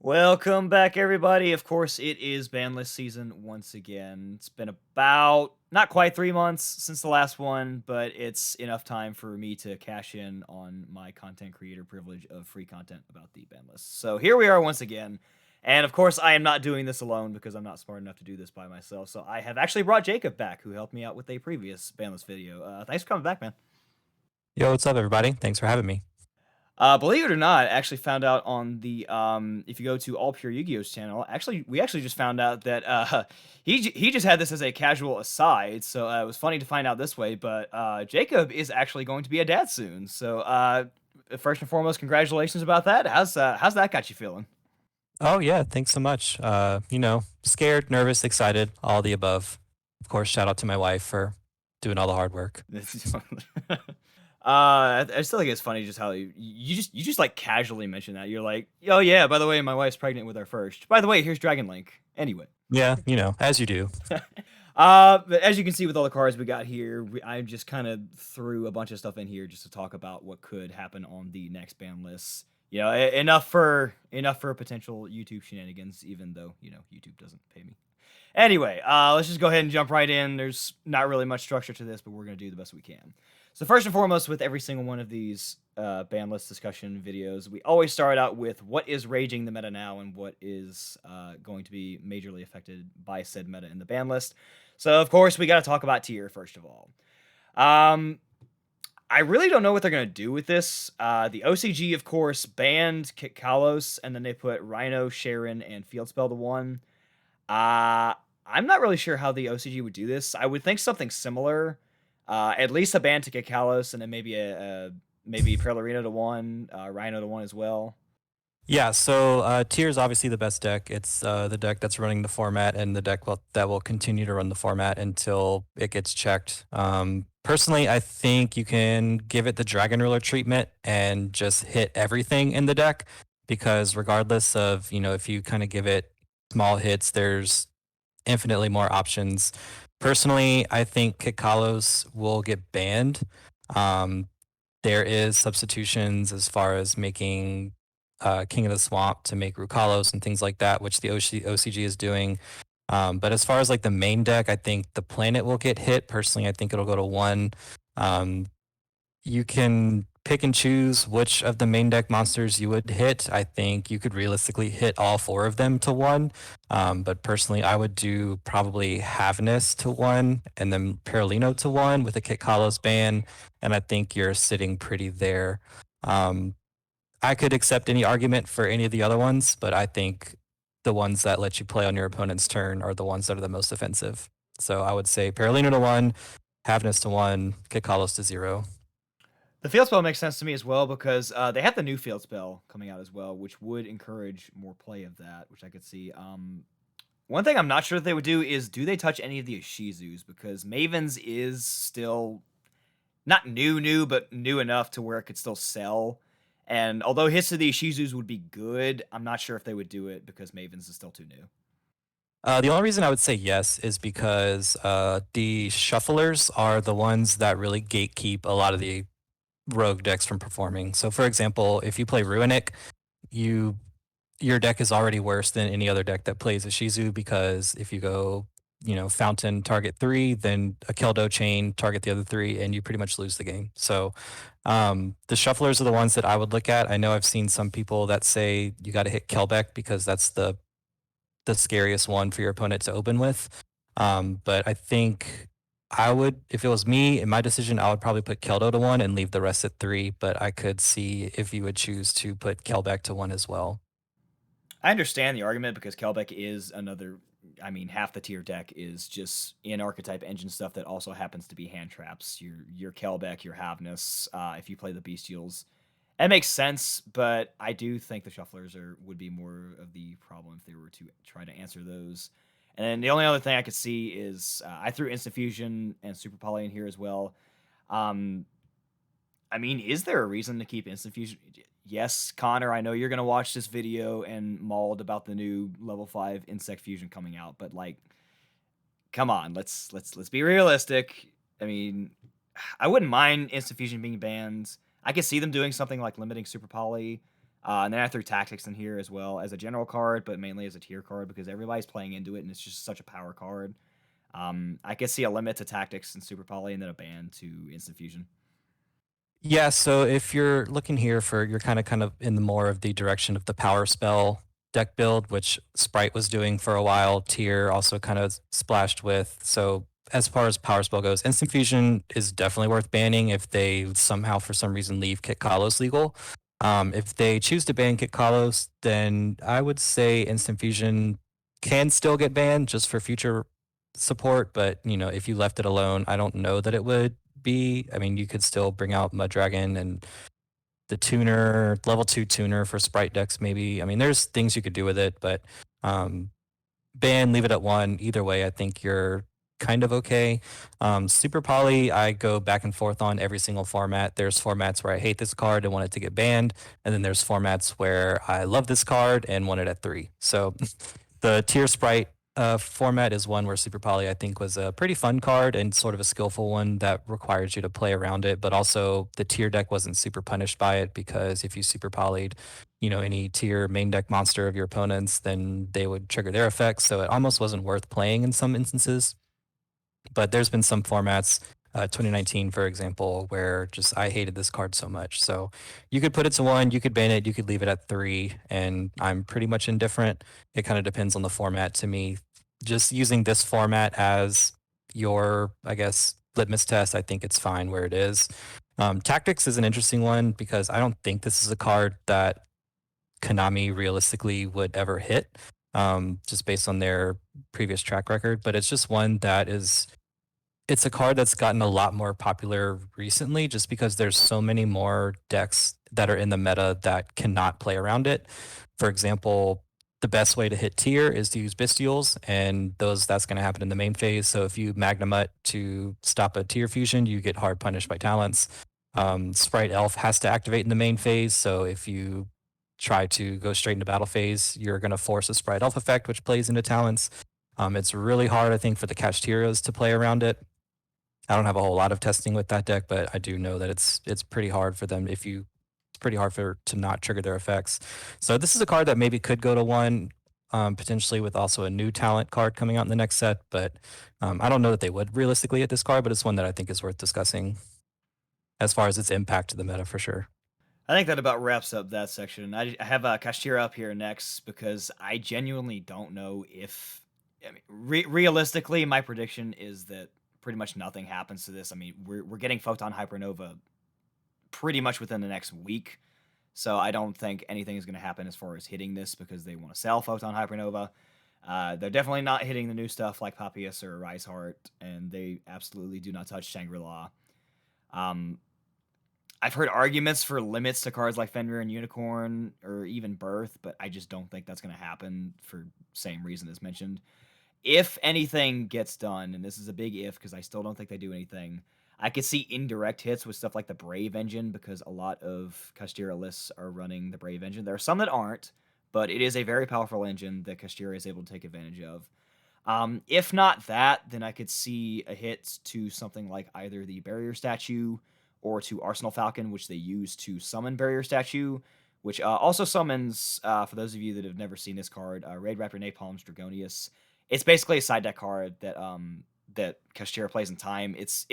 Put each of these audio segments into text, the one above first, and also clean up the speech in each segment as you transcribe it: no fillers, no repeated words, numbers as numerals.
Welcome back, everybody. Of course, it is Banlist season once again. It's been about not quite 3 months since the last one, but it's enough time for me to cash in on my content creator privilege of free content about the Banlist. So here we are once again. And of course, I am not doing this alone because I'm not smart enough to do this by myself. So I have actually brought Jacob back, who helped me out with a previous Banlist video. Thanks for coming back, man. Yo, what's up, everybody? Thanks for having me. Believe it or not, I actually found out on the if you go to All Pure Yu-Gi-Oh's channel, we actually just found out that he just had this as a casual aside, so it was funny to find out this way. But Jacob is actually going to be a dad soon, so first and foremost, congratulations about that. How's that got you feeling? Oh yeah, thanks so much. Scared, nervous, excited, all the above. Of course, shout out to my wife for doing all the hard work. I still think it's funny just how you just like casually mention that you're like, oh yeah, by the way, my wife's pregnant with our first. By the way, here's Dragon Link. Anyway. Yeah, as you do. But as you can see with all the cards we got here, I just kind of threw a bunch of stuff in here just to talk about what could happen on the next ban list. Enough for potential YouTube shenanigans, even though YouTube doesn't pay me. Anyway, let's just go ahead and jump right in. There's not really much structure to this, but we're gonna do the best we can. So first and foremost, with every single one of these ban list discussion videos, we always start out with what is raging the meta now and what is going to be majorly affected by said meta in the ban list. So of course we got to talk about tier first of all. Um, I really don't know what they're gonna do with this. The OCG, of course, banned Kit Kalos, and then they put Rhino, Sharon, and Field Spell to one. Uh, I'm not really sure how the OCG would do this. I would think something similar. At least a ban to Kit Kalos, and then maybe Perlarino to one, Rhino to one as well. Yeah, so Tier is obviously the best deck. It's the deck that's running the format and the deck that will continue to run the format until it gets checked. Personally, I think you can give it the Dragon Ruler treatment and just hit everything in the deck because regardless of, if you kind of give it small hits, there's infinitely more options. Personally, I think Kikalos will get banned. Um, there is substitutions as far as making King of the Swamp to make Rukalos and things like that, which the OCG is doing. But as far as like the main deck, I think the planet will get hit. Personally, I think it'll go to one. Um, you can pick and choose which of the main deck monsters you would hit. I think you could realistically hit all four of them to one. But personally, I would do probably Havness to one and then Paralino to one with a Kit Kalos ban. And I think you're sitting pretty there. Um, I could accept any argument for any of the other ones, but I think the ones that let you play on your opponent's turn are the ones that are the most offensive. So I would say Paralino to one, Havness to one, Kit Kalos to zero. The field spell makes sense to me as well because they have the new field spell coming out as well, which would encourage more play of that, which I could see. One thing I'm not sure that they would do is do they touch any of the Ishizus because Mavens is still not new, but new enough to where it could still sell. And although hits of the Ishizus would be good, I'm not sure if they would do it because Mavens is still too new. The only reason I would say yes is because the shufflers are the ones that really gatekeep a lot of the rogue decks from performing. So, for example, if you play Ruinic, you your deck is already worse than any other deck that plays a Shizu because if you go, Fountain target three, then a Keldo chain target the other three, and you pretty much lose the game. So, the shufflers are the ones that I would look at. I know I've seen some people that say you got to hit Kelbeck because that's the scariest one for your opponent to open with. But I think I would, if it was me in my decision, I would probably put Keldo to one and leave the rest at three. But I could see if you would choose to put Kelbeck to one as well. I understand the argument because Kelbeck is another. I mean, half the tier deck is just in archetype engine stuff that also happens to be hand traps. Your Kelbeck, your Havness. If you play the Bestials, it makes sense. But I do think the Shufflers would be more of the problem if they were to try to answer those. And then the only other thing I could see is I threw Instant Fusion and Super Poly in here as well. Um, I mean, is there a reason to keep Instant Fusion? Yes, Connor, I know you're gonna watch this video and mauled about the new level 5 Insect Fusion coming out, but like, come on, let's be realistic. I mean, I wouldn't mind Instant Fusion being banned. I could see them doing something like limiting Super Poly. And then I threw Tactics in here as well as a general card, but mainly as a tier card because everybody's playing into it and it's just such a power card. I could see a limit to Tactics and Super Poly and then a ban to Instant Fusion. Yeah, so if you're looking here for you're kind of in the more of the direction of the power spell deck build, which Sprite was doing for a while, Tier also kind of splashed with. So as far as power spell goes, Instant Fusion is definitely worth banning if they somehow for some reason leave Kit Kalos legal. If they choose to ban Kit Kalos, then I would say Instant Fusion can still get banned just for future support, but if you left it alone, I don't know that it would be. I mean, you could still bring out Mud Dragon and the tuner, level 2 tuner for sprite decks, maybe. I mean, there's things you could do with it, but um, ban, leave it at 1. Either way, I think you're kind of okay. Super Poly, I go back and forth on every single format. There's formats where I hate this card and want it to get banned, and then there's formats where I love this card and want it at 3. So the tier sprite format is one where Super Poly I think was a pretty fun card and sort of a skillful one that requires you to play around it, but also the tier deck wasn't super punished by it because if you Super Polyed, any tier main deck monster of your opponents, then they would trigger their effects. So it almost wasn't worth playing in some instances. But there's been some formats, 2019 for example, where just I hated this card so much. So you could put it to 1, you could ban it, you could leave it at 3, and I'm pretty much indifferent. It kind of depends on the format to me. Just using this format as your, I guess, litmus test, I think it's fine where it is. Tactics is an interesting one because I don't think this is a card that Konami realistically would ever hit, just based on their previous track record. But it's just one that it's a card that's gotten a lot more popular recently just because there's so many more decks that are in the meta that cannot play around it. For example, the best way to hit tier is to use Bestials, and that's going to happen in the main phase. So if you Magnamut to stop a tier fusion, you get hard punished by talents. Sprite Elf has to activate in the main phase, so if you try to go straight into battle phase, you're going to force a Sprite Elf effect, which plays into talents. It's really hard, I think, for the Kashtirias to play around it. I don't have a whole lot of testing with that deck, but I do know that it's pretty hard for them it's pretty hard for to not trigger their effects. So this is a card that maybe could go to 1, potentially with also a new talent card coming out in the next set. But I don't know that they would realistically hit this card, but it's one that I think is worth discussing as far as its impact to the meta for sure. I think that about wraps up that section. I have Kashtira up here next because I genuinely don't know if. I mean, realistically, my prediction is that pretty much nothing happens to this. I mean, we're getting Photon Hypernova pretty much within the next week, so I don't think anything is going to happen as far as hitting this because they want to sell Photon Hypernova. They're definitely not hitting the new stuff like Papias or Rise Heart, and they absolutely do not touch Shangri La. Um, I've heard arguments for limits to cards like Fenrir and Unicorn or even Birth, but I just don't think that's going to happen for same reason as mentioned. If anything gets done, and this is a big if because I still don't think they do anything, I could see indirect hits with stuff like the Brave Engine because a lot of Kashtira lists are running the Brave Engine. There are some that aren't, but it is a very powerful engine that Kashtira is able to take advantage of. If not that, then I could see a hit to something like either the Barrier Statue or to Arsenal Falcon, which they use to summon Barrier Statue, which also summons, for those of you that have never seen this card, Raid Raptor Napalm's Dragonius. It's basically a side deck card that Kashtira plays in time. It's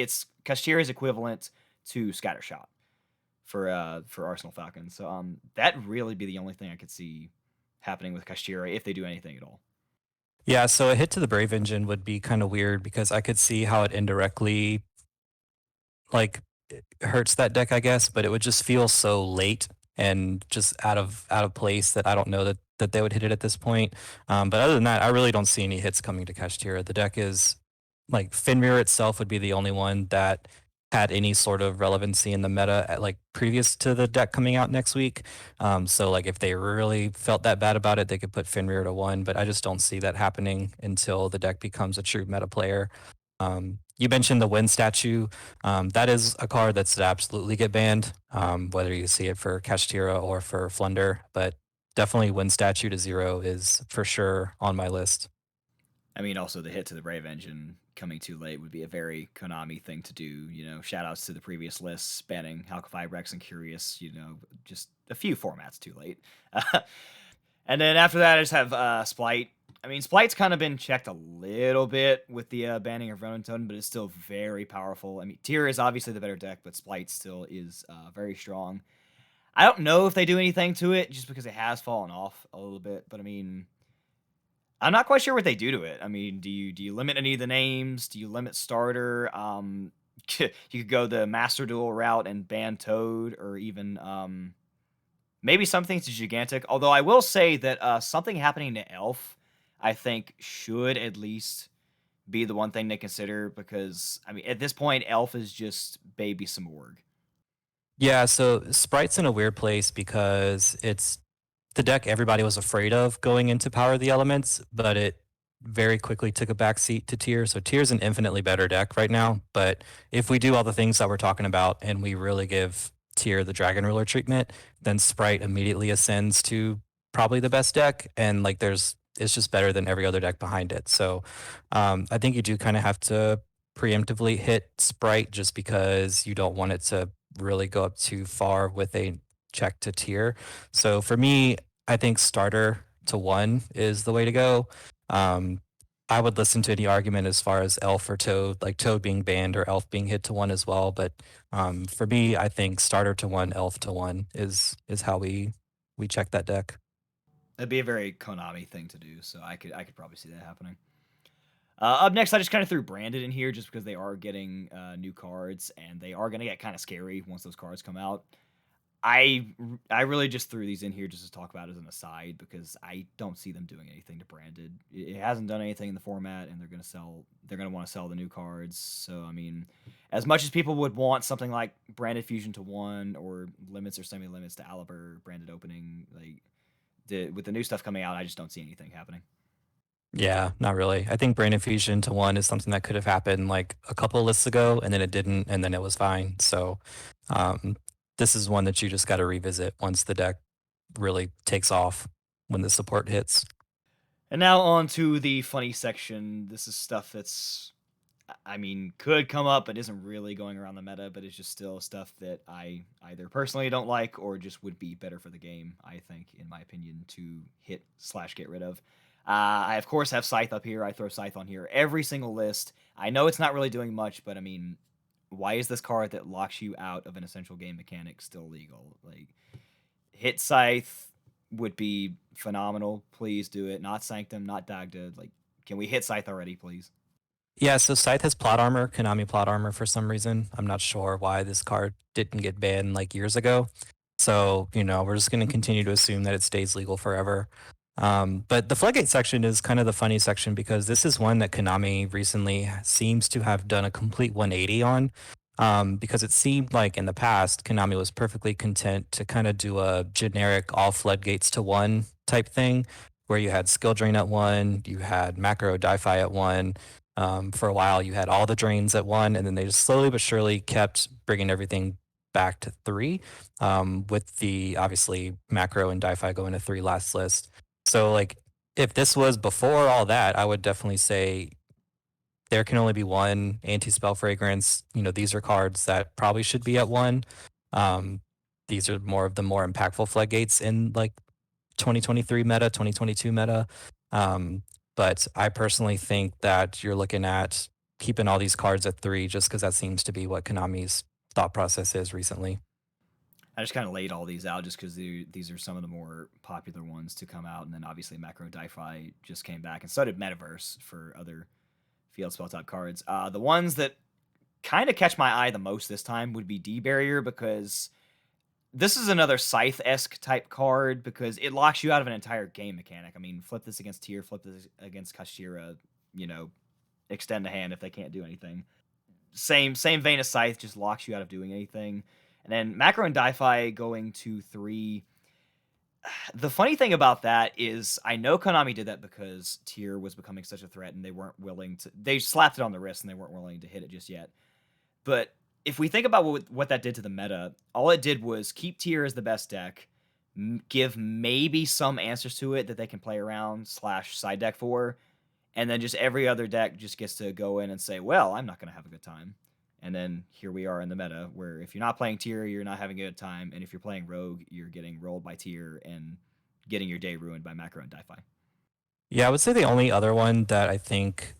Kashtira's equivalent to Scattershot for Arsenal Falcon. So that'd really be the only thing I could see happening with Kashtira if they do anything at all. Yeah, so a hit to the Brave Engine would be kind of weird because I could see how it indirectly like it hurts that deck, I guess, but it would just feel so late and just out of place that I don't know that they would hit it at this point. But other than that, I really don't see any hits coming to Kashtira. The deck is like Fenrir itself would be the only one that had any sort of relevancy in the meta like previous to the deck coming out next week. So like if they really felt that bad about it, they could put Fenrir to 1, but I just don't see that happening until the deck becomes a true meta player. You mentioned the Wind Statue. That is a card that's absolutely get banned, whether you see it for Kashtira or for Flunder, but definitely Wind Statue to 0 is for sure on my list. I mean, also the hit to the Brave Engine coming too late would be a very Konami thing to do. You know, shout outs to the previous lists spanning Halcofy, Rex, and Curious. You know, just a few formats too late. And then after that, I just have Splight. I mean, Splite's kind of been checked a little bit with the banning of Ronin Totem, but it's still very powerful. I mean, Tyr is obviously the better deck, but Splite still is very strong. I don't know if they do anything to it just because it has fallen off a little bit, but I mean, I'm not quite sure what they do to it. I mean, do you limit any of the names? Do you limit starter? You could go the Master Duel route and ban Toad, or even maybe something to Gigantic. Although I will say that something happening to Elf, I think, should at least be the one thing to consider, because I mean, at this point, Elf is just baby Simorg. Yeah, so Sprite's in a weird place because it's the deck everybody was afraid of going into Power of the Elements, but it very quickly took a backseat to Tier. So Tier's an infinitely better deck right now. But if we do all the things that we're talking about and we really give Tier the Dragon Ruler treatment, then Sprite immediately ascends to probably the best deck. And like it's just better than every other deck behind it. So I think you do kind of have to preemptively hit Sprite just because you don't want it to really go up too far with a check to Tier. So for me, I think starter to one is the way to go. Um, I would listen to any argument as far as Elf or Toad, like Toad being banned or Elf being hit to one as well. But for me, I think starter to one, Elf to one is how we check that deck. That'd be a very Konami thing to do, so I could probably see that happening. Up next, I just kind of threw Branded in here just because they are getting new cards, and they are going to get kind of scary once those cards come out. I I really just threw these in here just to talk about as an aside, because I don't see them doing anything to Branded. It hasn't done anything in the format, and they're gonna want to sell the new cards. So I mean, as much as people would want something like Branded Fusion to one, or limits or semi limits to Aliber Branded opening, like with the new stuff coming out, I just don't see anything happening. Yeah, not really. I think Brain Infusion to one is something that could have happened like a couple of lists ago, and then it didn't, and then it was fine. So um, this is one that you just got to revisit once the deck really takes off when the support hits. And now on to the funny section. This is stuff that's, I mean, could come up, but isn't really going around the meta, but it's just still stuff that I either personally don't like or just would be better for the game, I think, in my opinion, to hit/get rid of. I, of course, have Scythe up here. I throw Scythe on here every single list. I know it's not really doing much, but I mean, why is this card that locks you out of an essential game mechanic still legal? Like, hit Scythe would be phenomenal. Please do it. Not Sanctum, not Dagda. Like, can we hit Scythe already, please? Yeah, so Scythe has plot armor, Konami plot armor for some reason. I'm not sure why this card didn't get banned like years ago. So, we're just going to continue to assume that it stays legal forever. But the Floodgate section is kind of the funny section because this is one that Konami recently seems to have done a complete 180 on. Because it seemed like in the past, Konami was perfectly content to kind of do a generic all floodgates to one type thing, where you had skill drain at one, you had macro di-fi at one. For a while, you had all the drains at one, and then they just slowly but surely kept bringing everything back to three, with the obviously macro and di-fi going to three last list. So, like, if this was before all that, I would definitely say there can only be one anti-spell fragrance. These are cards that probably should be at one. Um, these are more of the more impactful floodgates in like 2023 meta, 2022 meta. Um, but I personally think that you're looking at keeping all these cards at three just because that seems to be what Konami's thought process is recently. I just kind of laid all these out just because these are some of the more popular ones to come out, and then obviously Macro Di-Fi just came back, and so did Metaverse for other field spell type cards. The ones that kind of catch my eye the most this time would be D Barrier, because this is another Scythe-esque type card because it locks you out of an entire game mechanic. I mean, flip this against Tyr, flip this against Kashira, extend a hand if they can't do anything. Same vein as Scythe, just locks you out of doing anything. And then Macro and Di-Fi going to 3. The funny thing about that is I know Konami did that because Tyr was becoming such a threat, and they weren't willing to. They slapped it on the wrist, and they weren't willing to hit it just yet. But if we think about what that did to the meta, all it did was keep Tyr as the best deck, give maybe some answers to it that they can play around / side deck for, and then just every other deck just gets to go in and say, well, I'm not going to have a good time. And then here we are in the meta where if you're not playing tier, you're not having a good time, and if you're playing rogue, you're getting rolled by tier and getting your day ruined by macro and DiFi. Yeah, I would say the only other one that I think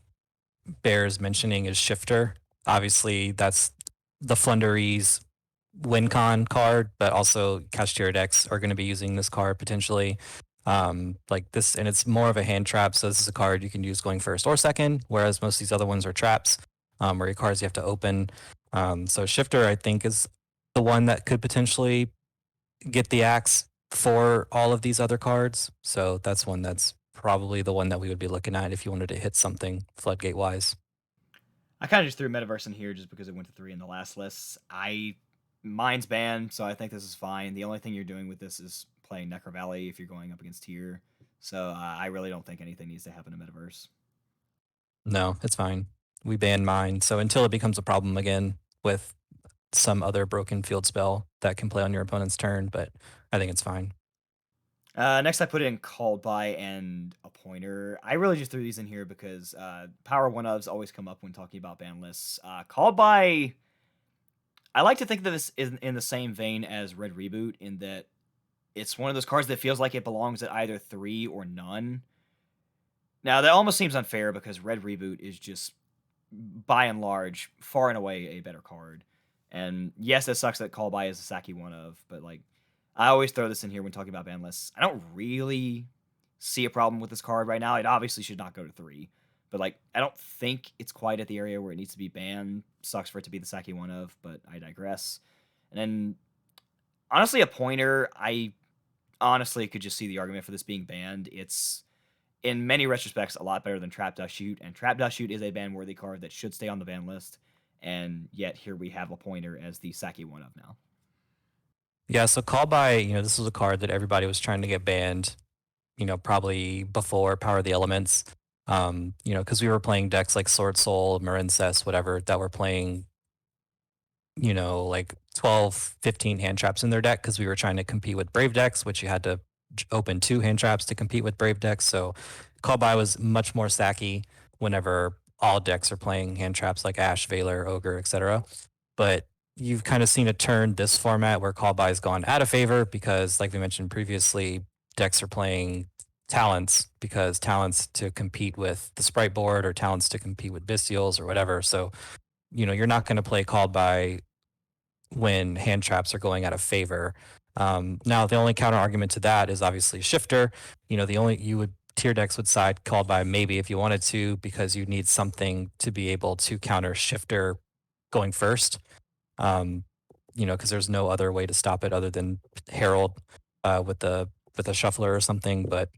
bears mentioning is Shifter. Obviously, that's the Flunderies WinCon card, but also Cashier decks are going to be using this card potentially. Like this, and it's more of a hand trap. So this is a card you can use going first or second, whereas most of these other ones are traps, where your cards you have to open. So Shifter, I think, is the one that could potentially get the axe for all of these other cards. So that's one that's probably the one that we would be looking at if you wanted to hit something floodgate wise. I kind of just threw Metaverse in here just because it went to 3 in the last list. Mine's banned, so I think this is fine. The only thing you're doing with this is playing Necro Valley if you're going up against tier. So I really don't think anything needs to happen in Metaverse. No, it's fine. We banned mine. So until it becomes a problem again with some other broken field spell that can play on your opponent's turn, but I think it's fine. Next, I put in Called By and a Pointer. I really just threw these in here because Power One ofs always come up when talking about ban lists. Called By, I like to think that this is in the same vein as Red Reboot in that it's one of those cards that feels like it belongs at either 3 or none. Now, that almost seems unfair because Red Reboot is just, by and large, far and away a better card. And yes, it sucks that Call By is a Saki one of, but like, I always throw this in here when talking about ban lists. I don't really see a problem with this card right now. It obviously should not go to 3, but like, I don't think it's quite at the area where it needs to be banned. Sucks for it to be the Saki one of, but I digress. And then, honestly, a Pointer, I honestly could just see the argument for this being banned. It's in many retrospects a lot better than Trap Dust Shoot, and Trap Dust Shoot is a ban worthy card that should stay on the ban list. And yet here we have a Pointer as the Saki one of now. Yeah, so Call By, this was a card that everybody was trying to get banned, probably before Power of the Elements. Because we were playing decks like Sword Soul, Marincess, whatever, that were playing like 12, 15 hand traps in their deck because we were trying to compete with Brave decks, which you had to open 2 hand traps to compete with Brave decks. So Call By was much more stacky whenever all decks are playing hand traps like Ash, Valor, Ogre, etc. But you've kind of seen a turn this format where Call By has gone out of favor because, like we mentioned previously, decks are playing talents because talents to compete with the sprite board or talents to compete with bestials or whatever. So you're not going to play Called By when hand traps are going out of favor. Now, the only counter argument to that is obviously Shifter. The only tier decks would side Called By maybe if you wanted to because you need something to be able to counter Shifter going first. Because there's no other way to stop it other than Herald with a shuffler or something. But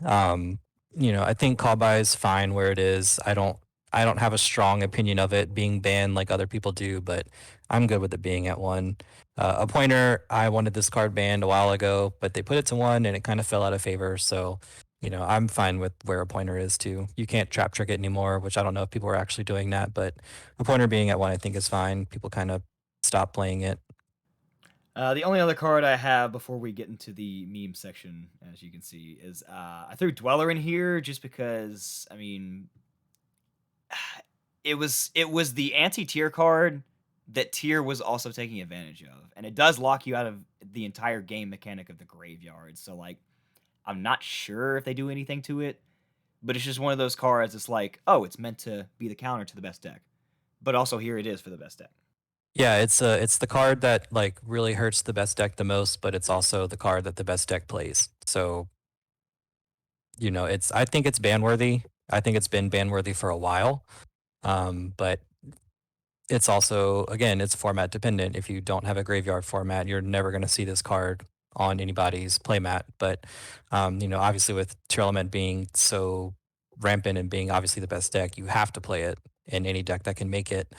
um, I think Call By is fine where it is. I don't have a strong opinion of it being banned like other people do, but I'm good with it being at 1. A Pointer, I wanted this card banned a while ago, but they put it to 1 and it kind of fell out of favor. So, I'm fine with where a Pointer is too. You can't trap trick it anymore, which I don't know if people are actually doing that, but a Pointer being at 1 I think is fine. People kind of stop playing it. The only other card I have before we get into the meme section, as you can see, is I threw Dweller in here just because, I mean, it was the anti-tier card that tier was also taking advantage of, and it does lock you out of the entire game mechanic of the graveyard. So like, I'm not sure if they do anything to it, but it's just one of those cards. It's like, oh, it's meant to be the counter to the best deck, but also here it is for the best deck. Yeah, it's the card that like really hurts the best deck the most, but it's also the card that the best deck plays. So, I think it's ban worthy. I think it's been ban worthy for a while. But it's also again, it's format dependent. If you don't have a graveyard format, you're never going to see this card on anybody's playmat. But obviously with Tearlament being so rampant and being obviously the best deck, you have to play it in any deck that can make it.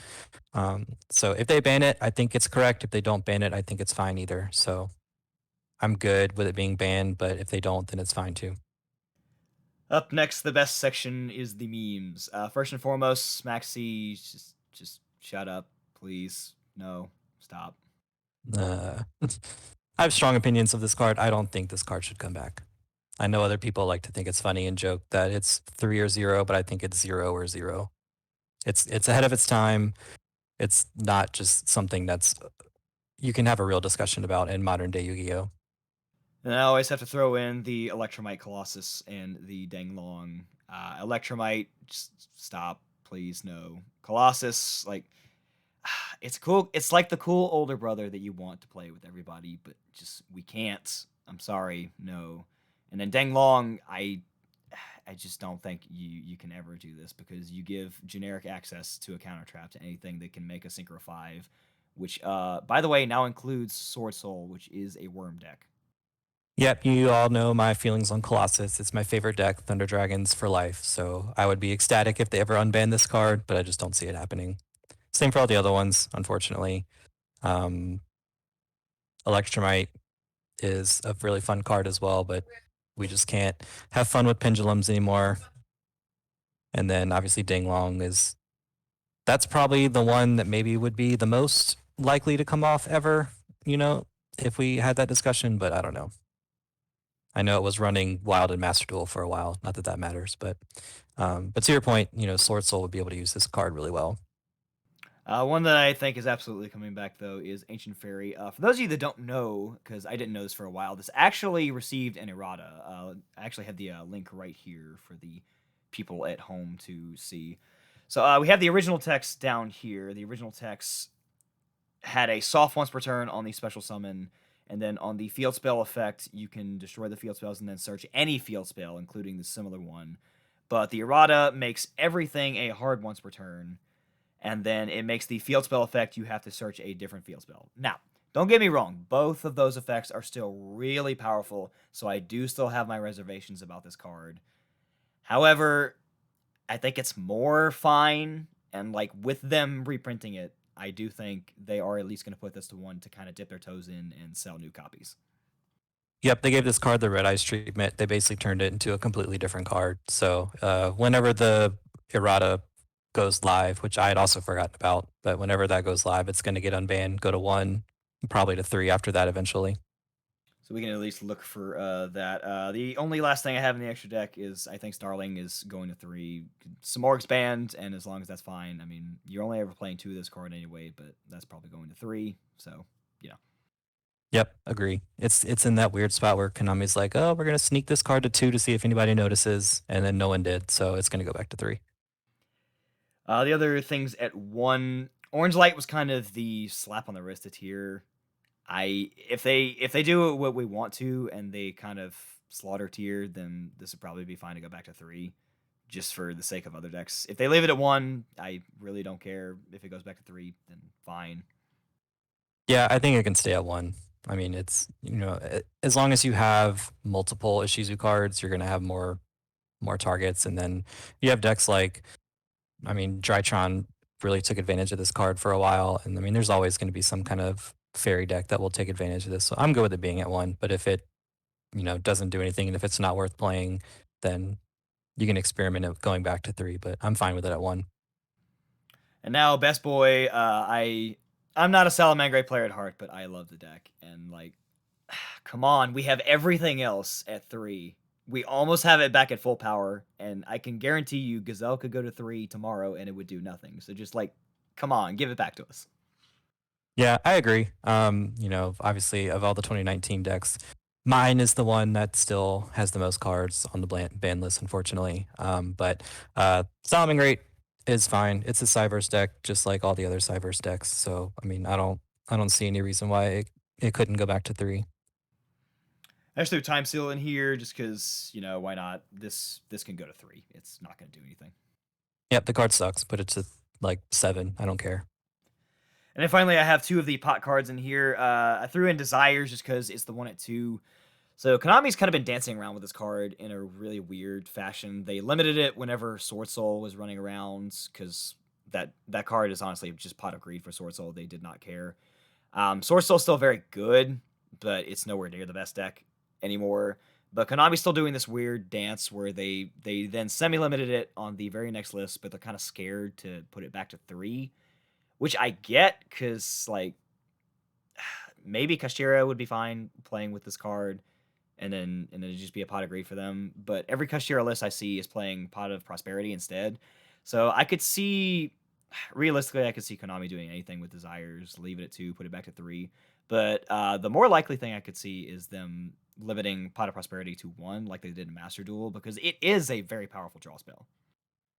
So if they ban it, I think it's correct. If they don't ban it, I think it's fine either. So I'm good with it being banned, but if they don't, then it's fine too. Up next, the best section is the memes. First and foremost, Maxi, just shut up, please. No, stop. I have strong opinions of this card. I don't think this card should come back. I know other people like to think it's funny and joke that it's 3 or 0, but I think it's 0 or 0. It's ahead of its time. It's not just something that's you can have a real discussion about in modern day Yu-Gi-Oh! And I always have to throw in the Electromite Colossus and the Danglong. Electromite, just stop, please, no. Colossus, like, it's cool. It's like the cool older brother that you want to play with everybody, but just we can't. I'm sorry, no. And then Danglong, I just don't think you can ever do this because you give generic access to a counter trap to anything that can make a Synchro 5, which, by the way, now includes Sword Soul, which is a worm deck. Yep, you all know my feelings on Colossus. It's my favorite deck, Thunder Dragons for life. So I would be ecstatic if they ever unban this card, but I just don't see it happening. Same for all the other ones, unfortunately. Um, Electromite is a really fun card as well, but we just can't have fun with pendulums anymore. And then obviously Dinglong is that's probably the one that maybe would be the most likely to come off ever, you know, if we had that discussion, but I don't know. I know it was running Wild and Master Duel for a while. Not that that matters, but to your point, you know, Sword Soul would be able to use this card really well. One that I think is absolutely coming back, though, is Ancient Fairy. For those of you that don't know, because I didn't know this for a while, this actually received an errata. I actually have the link right here for the people at home to see. So we have the original text down here. The original text had a soft once per turn on the special summon, and then on the field spell effect, you can destroy the field spells and then search any field spell, including the similar one. But the errata makes everything a hard once per turn, and then it makes the field spell effect you have to search a different field spell. Now, don't get me wrong, both of those effects are still really powerful, so I do still have my reservations about this card. However, I think it's more fine, and like with them reprinting it, I do think they are at least going to put this to one to kind of dip their toes in and sell new copies. Yep, they gave this card the Red Eyes treatment. They basically turned it into a completely different card. So whenever the errata goes live, which I had also forgotten about, but whenever that goes live, it's going to get unbanned, go to 1, probably to 3 after that eventually. So we can at least look for that. The only last thing I have in the extra deck is I think Starling is going to 3. Some more expand, and as long as that's fine, I mean, you're only ever playing 2 of this card anyway, but that's probably going to 3. So, you know. Yep, agree. It's in that weird spot where Konami's like, "Oh, we're gonna sneak this card to 2 to see if anybody notices," and then no one did, so it's gonna go back to 3. The other things at 1, Orange Light was kind of the slap on the wrist tier. If they do what we want to and they kind of slaughter tier, then this would probably be fine to go back to 3, just for the sake of other decks. If they leave it at 1, I really don't care. If it goes back to 3, then fine. Yeah, I think it can stay at 1. I mean, it's you know, as long as you have multiple Ishizu cards, you're gonna have more targets, and then you have decks like, I mean, Drytron really took advantage of this card for a while, and I mean, there's always gonna be some kind of fairy deck that will take advantage of this. So I'm good with it being at 1, but if it doesn't do anything, and if it's not worth playing, then you can experiment it going back to 3, but I'm fine with it at 1. And now Best Boy, I'm not a Salamangre player at heart, but I love the deck. And like, come on, we have everything else at 3. We almost have it back at full power, and I can guarantee you Gazelle could go to 3 tomorrow and it would do nothing. So just like, come on, give it back to us. Yeah, I agree. Obviously, of all the 2019 decks, mine is the one that still has the most cards on the ban list, unfortunately. But Solomon Great is fine. It's a Cyverse deck, just like all the other Cyverse decks. So, I mean, I don't see any reason why it couldn't go back to 3. I just threw Time Seal in here just because, why not? This can go to 3. It's not going to do anything. Yep, the card sucks, but it's a like 7. I don't care. And then finally, I have 2 of the pot cards in here. I threw in Desires just because it's the one at 2. So Konami's kind of been dancing around with this card in a really weird fashion. They limited it whenever Sword Soul was running around because that card is honestly just pot of greed for Sword Soul. They did not care. Sword Soul's still very good, but it's nowhere near the best deck anymore. But Konami's still doing this weird dance where they then semi-limited it on the very next list, but they're kind of scared to put it back to 3, which I get because like maybe Kashira would be fine playing with this card. and then it'd just be a pot of greed for them. But every Kashtira list I see is playing Pot of Prosperity instead. So I could see, realistically, I could see Konami doing anything with Desires, leave it at 2, put it back to 3. But the more likely thing I could see is them limiting Pot of Prosperity to 1, like they did in Master Duel, because it is a very powerful draw spell.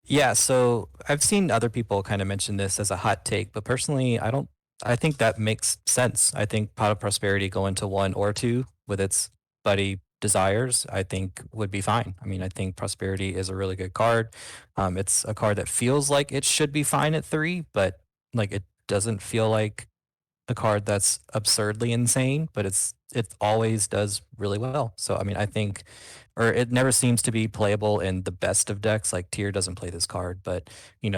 Yeah, so I've seen other people kind of mention this as a hot take, but personally, I don't. I think that makes sense. I think Pot of Prosperity going to 1 or 2 with its buddy Desires, I think would be fine. I mean, I think Prosperity is a really good card. It's a card that feels like it should be fine at 3, but like it doesn't feel like a card that's absurdly insane, but it always does really well. So I mean, I think, or it never seems to be playable in the best of decks. Like Tier doesn't play this card, but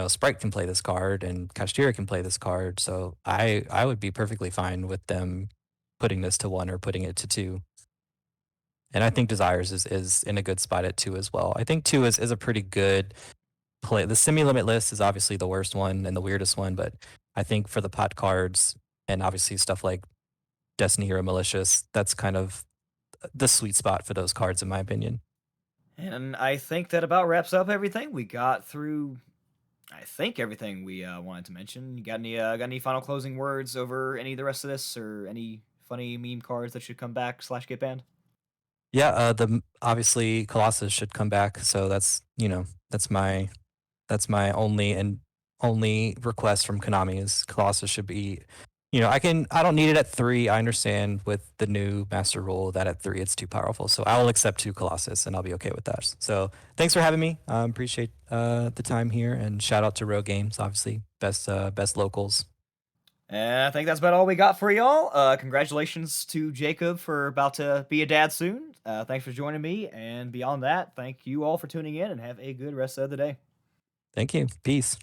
Sprite can play this card and Kashtira can play this card. So I would be perfectly fine with them putting this to 1 or putting it to 2. And I think Desires is in a good spot at 2 as well. I think 2 is a pretty good play. The semi limit list is obviously the worst one and the weirdest one, but I think for the pot cards and obviously stuff like Destiny Hero Malicious, that's kind of the sweet spot for those cards, in my opinion. And I think that about wraps up everything. We got through, I think, everything we wanted to mention. You got any final closing words over any of the rest of this, or any funny meme cards that should come back slash get banned? Yeah, obviously Colossus should come back, so that's my only request from Konami is Colossus should be. I don't need it at 3. I understand with the new master rule that at 3 it's too powerful. So I will accept 2 Colossus and I'll be okay with that. So thanks for having me. Appreciate the time here and shout out to Rogue Games, obviously best locals. And I think that's about all we got for y'all. Congratulations to Jacob for about to be a dad soon. Thanks for joining me. And beyond that, thank you all for tuning in and have a good rest of the day. Thank you. Peace.